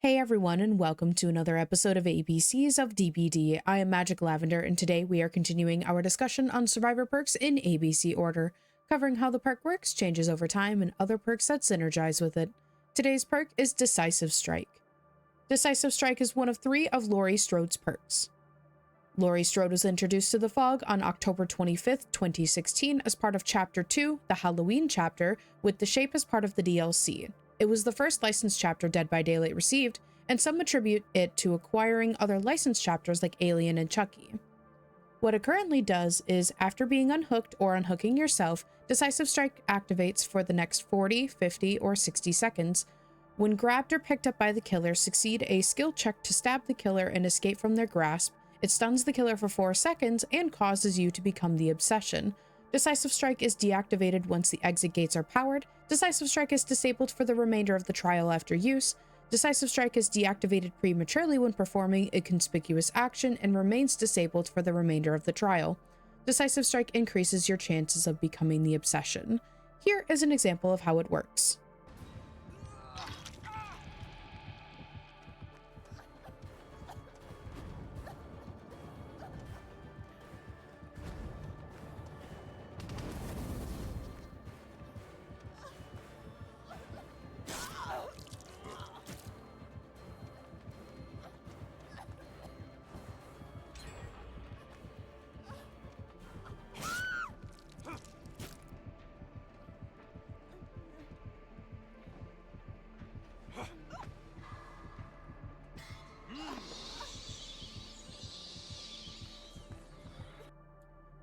Hey everyone, and welcome to another episode of ABCs of DbD. I am Magic Lavender, and today we are continuing our discussion on survivor perks in ABC order, covering how the perk works, changes over time, and other perks that synergize with it. Today's perk is Decisive Strike. Decisive Strike is one of 3 of Laurie Strode's perks. Laurie Strode was introduced to the Fog on October 25th, 2016 as part of Chapter 2, the Halloween chapter, with the shape as part of the DLC. It was the first licensed chapter Dead by Daylight received, and some attribute it to acquiring other licensed chapters like Alien and Chucky. What it currently does is, after being unhooked or unhooking yourself, Decisive Strike activates for the next 40, 50, or 60 seconds. When grabbed or picked up by the killer, succeed a skill check to stab the killer and escape from their grasp. It stuns the killer for 4 seconds and causes you to become the obsession. Decisive Strike is deactivated once the exit gates are powered. Decisive Strike is disabled for the remainder of the trial after use. Decisive Strike is deactivated prematurely when performing a conspicuous action and remains disabled for the remainder of the trial. Decisive Strike increases your chances of becoming the obsession. Here is an example of how it works.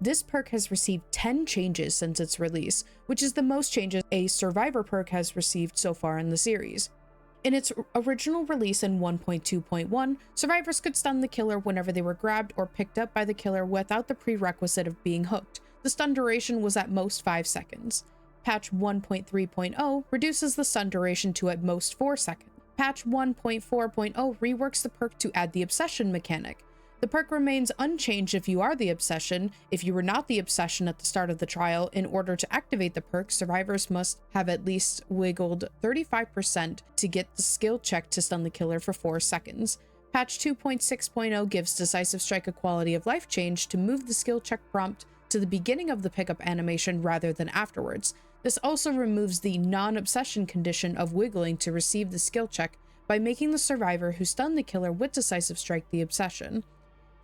This perk has received 10 changes since its release, which is the most changes a survivor perk has received so far in the series. In its original release in 1.2.1, survivors could stun the killer whenever they were grabbed or picked up by the killer without the prerequisite of being hooked. The stun duration was at most 5 seconds. Patch 1.3.0 reduces the stun duration to at most 4 seconds. Patch 1.4.0 reworks the perk to add the obsession mechanic. The perk remains unchanged if you are the obsession. If you were not the obsession at the start of the trial, in order to activate the perk, survivors must have at least wiggled 35% to get the skill check to stun the killer for 4 seconds. Patch 2.6.0 gives Decisive Strike a quality of life change to move the skill check prompt to the beginning of the pickup animation rather than afterwards. This also removes the non-obsession condition of wiggling to receive the skill check by making the survivor who stunned the killer with Decisive Strike the obsession.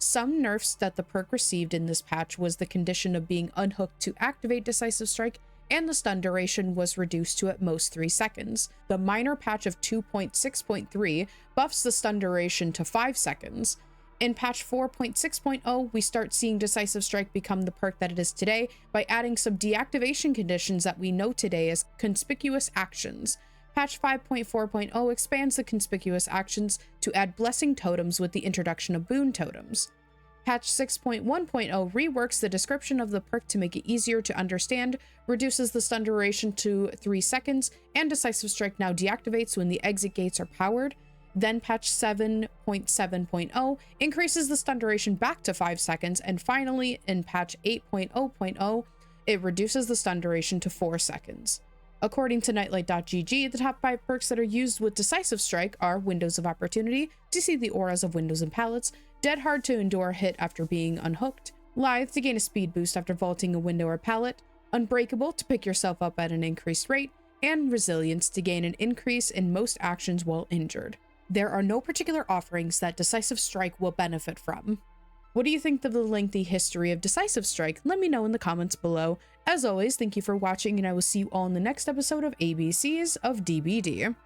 Some nerfs that the perk received in this patch was the condition of being unhooked to activate Decisive Strike, and the stun duration was reduced to at most 3 seconds. The minor patch of 2.6.3 buffs the stun duration to 5 seconds. In patch 4.6.0, we start seeing Decisive Strike become the perk that it is today by adding some deactivation conditions that we know today as conspicuous actions. Patch 5.4.0 expands the conspicuous actions to add blessing totems with the introduction of boon totems. Patch 6.1.0 reworks the description of the perk to make it easier to understand, reduces the stun duration to 3 seconds, and Decisive Strike now deactivates when the exit gates are powered. Then patch 7.7.0 increases the stun duration back to 5 seconds, and finally in patch 8.0.0 it reduces the stun duration to 4 seconds. According to Nightlight.gg, the top 5 perks that are used with Decisive Strike are Windows of Opportunity, to see the auras of windows and pallets, Dead Hard to endure a hit after being unhooked, Lithe to gain a speed boost after vaulting a window or pallet, Unbreakable to pick yourself up at an increased rate, and Resilience to gain an increase in most actions while injured. There are no particular offerings that Decisive Strike will benefit from. What do you think of the lengthy history of Decisive Strike? Let me know in the comments below. As always, thank you for watching, and I will see you all in the next episode of ABCs of DbD.